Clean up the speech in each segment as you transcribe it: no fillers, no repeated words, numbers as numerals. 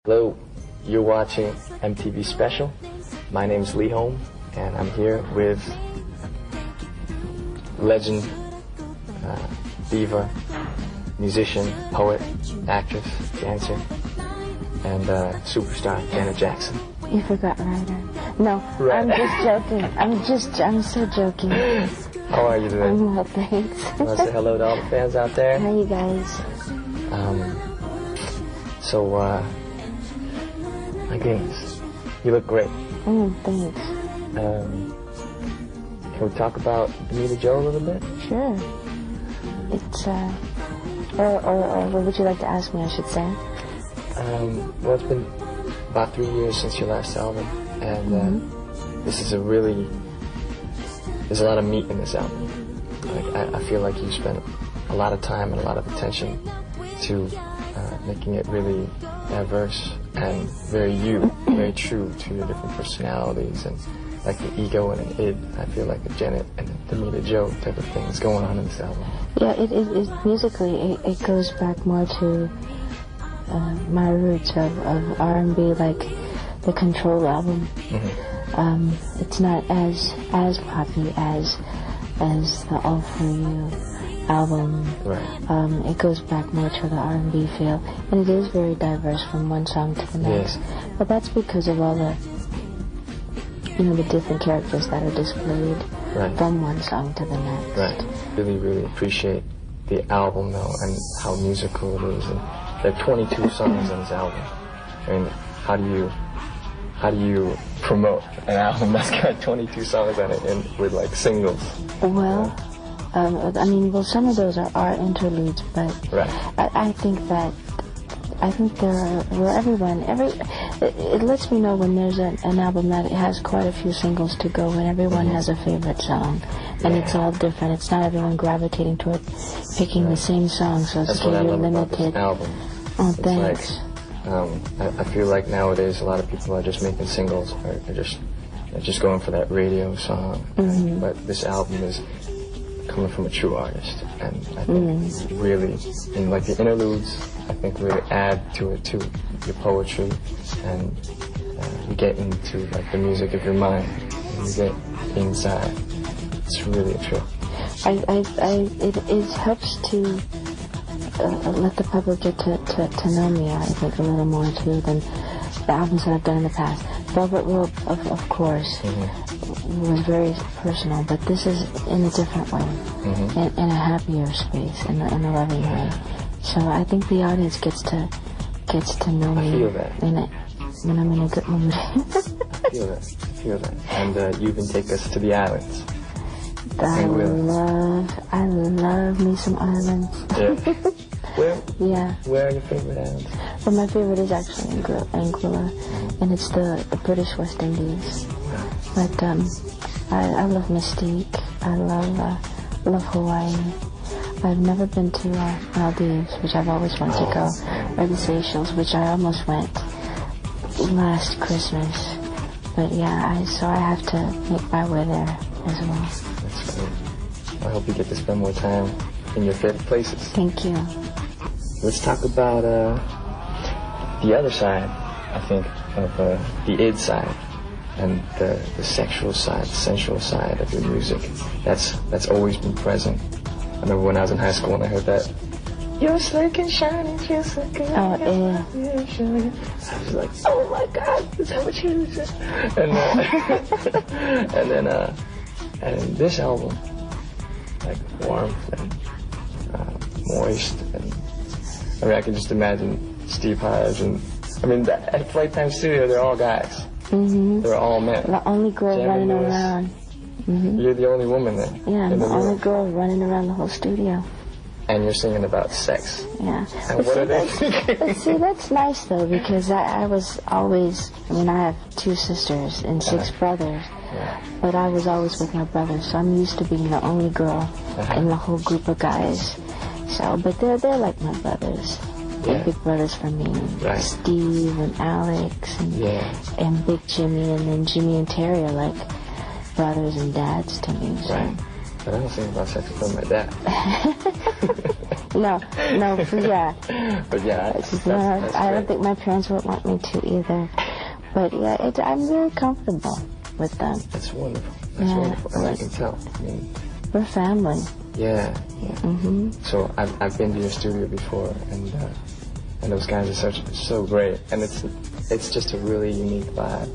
Hello, you're watching MTV Special. My name's Lee-Hom, and I'm here with legend, diva, musician, poet, actress, dancer, and superstar Janet Jackson. You forgot Ryder. No, Right. I'm just joking. I'm so joking. How are you today? I'm well, thanks. You want to say hello to all the fans out there? How you guys? My goodness, you look great. Thanks. Can we talk about Damita Jo a little bit? Sure. It's, or what would you like to ask me, I should say? Well, it's been about 3 years since your last album, and this is there's a lot of meat in this album. Like, I feel like you spent a lot of time and a lot of attention to making it really diverse and very true to your different personalities, and like the ego and an id. I feel like a Janet and a Damita Jo type of things going on in this album. Yeah, it musically, it goes back more to my roots of R&B, like the Control album. It's not as poppy as the All For You album. Right. It goes back more to the R&B feel, and it is very diverse from one song to the next. Yeah. But that's because of all the, the different characters that are displayed from one song to the next. Right. Really appreciate the album though, and how musical it is. And there are 22 songs on this album. I mean, how do you promote an album that's got 22 songs on it and with like singles? Well, some of those are interludes, but I think there are, it lets me know when there's an album that it has quite a few singles to go, and everyone has a favorite song, and it's all different. It's not everyone gravitating toward picking the same song, so it's you're limited. Album. Oh, thanks. I feel like nowadays a lot of people are just making singles, or they're just going for that radio song. But this album is coming from a true artist, and I think really, and like the interludes, I think really add to it too, your poetry, and you get into like the music of your mind, and you get inside. It's really a trip. It helps to let the public get to know me, I think, a little more too than the albums that I've done in the past. Velvet Rope, of course, was very personal, but this is in a different way, in a happier space, in a loving way. So I think the audience gets to know me. I feel that. When I'm in a good mood. I feel that. And you even take us to the islands. I love me some islands. Yeah. Where? Yeah. Where are your favorite islands? Well, my favorite is actually Anguilla, and it's the British West Indies. But I love Mystique. I love Hawaii. I've never been to Maldives, which I've always wanted to go, or the Seychelles, which I almost went last Christmas. But yeah, so I have to make my way there as well. That's great. I hope you get to spend more time in your favorite places. Thank you. Let's talk about the other side, I think, of the id side, and the sexual side, the sensual side of your music. That's always been present. I remember when I was in high school and I heard that, "You're slick and shiny, just like a yeah. I was like, oh my God, is that what you said? And this album, like warmth and moist, and I can just imagine Steve Hyde, and at Playtime Studio, they're all guys. They're all men. The only girl running around. You're the only woman there. Yeah, I'm the only girl running around the whole studio. And you're singing about sex. Yeah. And what are they? But see, that's nice though, because I was always, I have 2 sisters and 6 brothers, but I was always with my brothers, so I'm used to being the only girl in the whole group of guys. So, but they're like my brothers. They're big brothers for me. Steve and Alex and Big Jimmy, and then Jimmy and Terry are like brothers and dads to me. So But I don't sing about sex in front of my dad. No, but yeah. But yeah, that's I don't think my parents would want me to either. But yeah, I'm very comfortable with them. That's wonderful. That's wonderful. And I can tell. I mean, we're family. Yeah. Mm-hmm. So I've been to your studio before, and those guys are so great, and it's just a really unique vibe.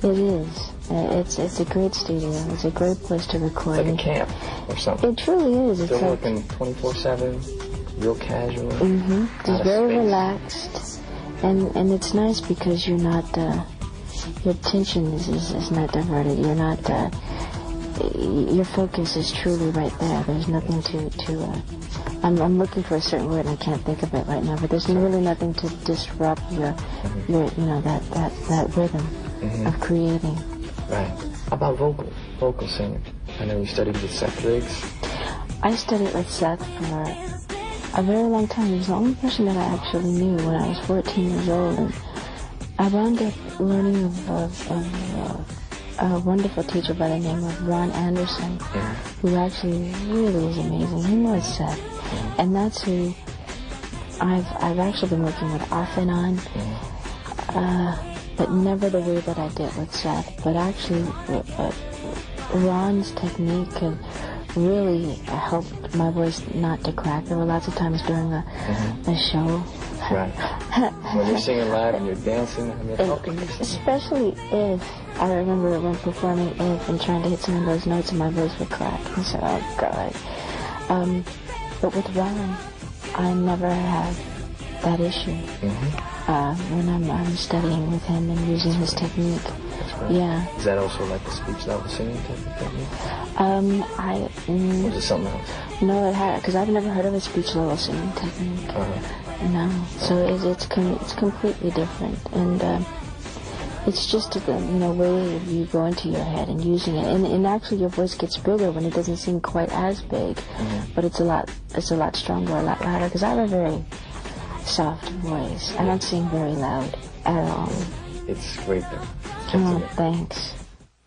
It is. It's a great studio. It's a great place to record. It's like a camp or something. It truly is. Still working 24/7, real casual. Mm-hmm. It's very relaxed, and it's nice because you're not. Your attention is not diverted. You're not. Your focus is truly right there. There's nothing to. I'm looking for a certain word and I can't think of it right now. But there's really nothing to disrupt your that rhythm of creating. Right. About vocal singing. I know you studied with Seth Riggs. I studied with Seth for a very long time. He was the only person that I actually knew when I was 14 years old. And I wound up learning of a wonderful teacher by the name of Ron Anderson, who actually really is amazing. He knows Seth. And that's who I've actually been working with off and on. But never the way that I did with Seth. But actually, Ron's technique could really help my voice not to crack. There were lots of times during a show. Right. When you're singing live and you're dancing, I mean, how can you sing? Especially if, I remember when performing If and trying to hit some of those notes and my voice would crack. And so, oh God. But with Ron, I never have that issue. When I'm studying with him and using his technique. That's right. Yeah. Is that also like the speech level singing type of technique? Or is it something else? No, because I've never heard of a speech level singing technique. No. So it's completely different. And it's just the way you go into your head and using it. And actually your voice gets bigger when it doesn't seem quite as big. But it's a lot stronger, a lot louder. Because I have a very soft voice. I don't sing very loud at all. It's great though. Oh, thanks.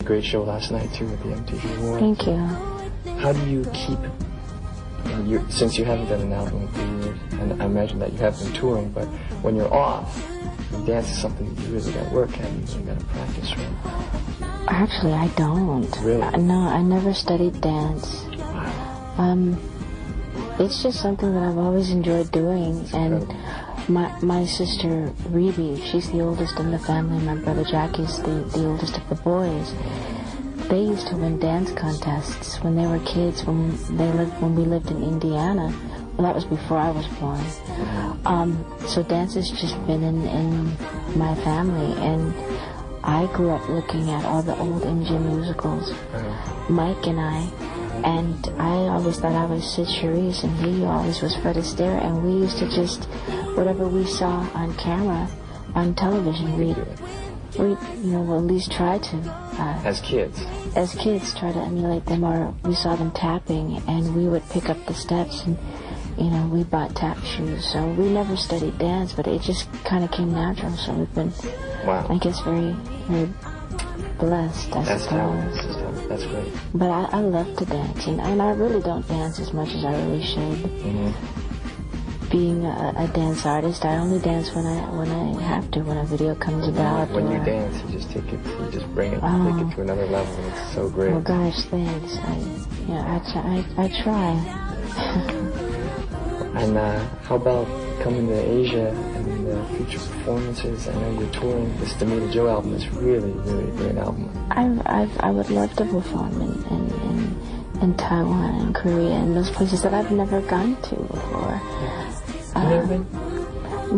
Great show last night too at the MTV Awards. Thank you. How do you keep, since you haven't done an album in 3 years, and I imagine that you have been touring, but when you're off, dance is something that you really got to work at, you really got to practice with. Actually, I don't. Really? No, I never studied dance. Wow. It's just something that I've always enjoyed doing. And my sister Rebe, she's the oldest in the family. My brother Jackie's the oldest of the boys. They used to win dance contests when they were kids. When we lived in Indiana. Well, that was before I was born. So dance has just been in my family, and I grew up looking at all the old MGM musicals. Mike and I always thought I was Sid Charisse, and he always was Fred Astaire, and we used to just, whatever we saw on camera, on television, we'd at least try to. As kids? As kids, try to emulate them, or we saw them tapping, and we would pick up the steps, and, we bought tap shoes. So we never studied dance, but it just kind of came natural, so we've been, I guess, very, very blessed, I suppose. That's great. But I love to dance, and I really don't dance as much as I really should. Being a dance artist, I only dance when I have to, when a video comes about. When you dance, you just take bring it, take it to another level, and it's so great. Oh gosh, thanks. I try. And how about coming to Asia and the future performances? I know you're touring. This Damita Jo album is really, really a great album. I would love to perform in Taiwan and Korea and those places that I've never gone to before. You never been?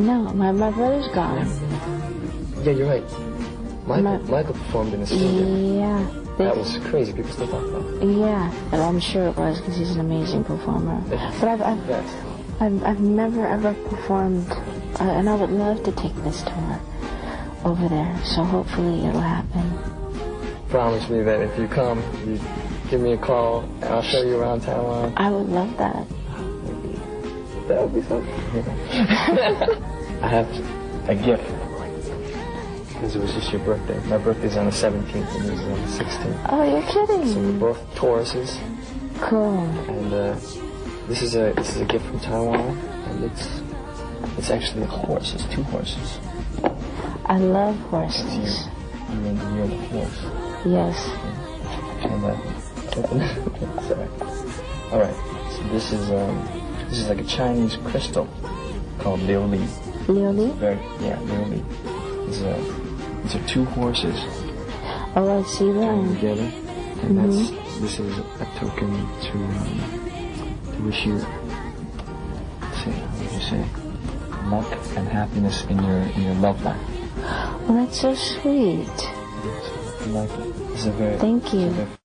No, my brother's gone. Yeah, you're right. Michael performed in the studio. Yeah. That was crazy. People still talk about it. Yeah, but I'm sure it was because he's an amazing performer. But I've never ever performed, and I would love to take this tour over there. So hopefully it'll happen. Promise me that if you come, you give me a call, and I'll show you around Taiwan. I would love that. That would be something. I have a gift. Because it was just your birthday. My birthday's on the 17th and yours is on the 16th. Oh, you're kidding. So we're both Tauruses. Cool. And this is a gift from Taiwan, and it's actually a horse. It's 2 horses. I love horses. You're the horse. Yes. And sorry. All right. So this is like a Chinese crystal called Liu Li. Liu Li? Liu Li. These are 2 horses. Oh, I see Joined that. together, and this is a token to wish you, say, how would you say, luck and happiness in your love life. Well, that's so sweet. So, I like it. It's a very, Thank you. It's a very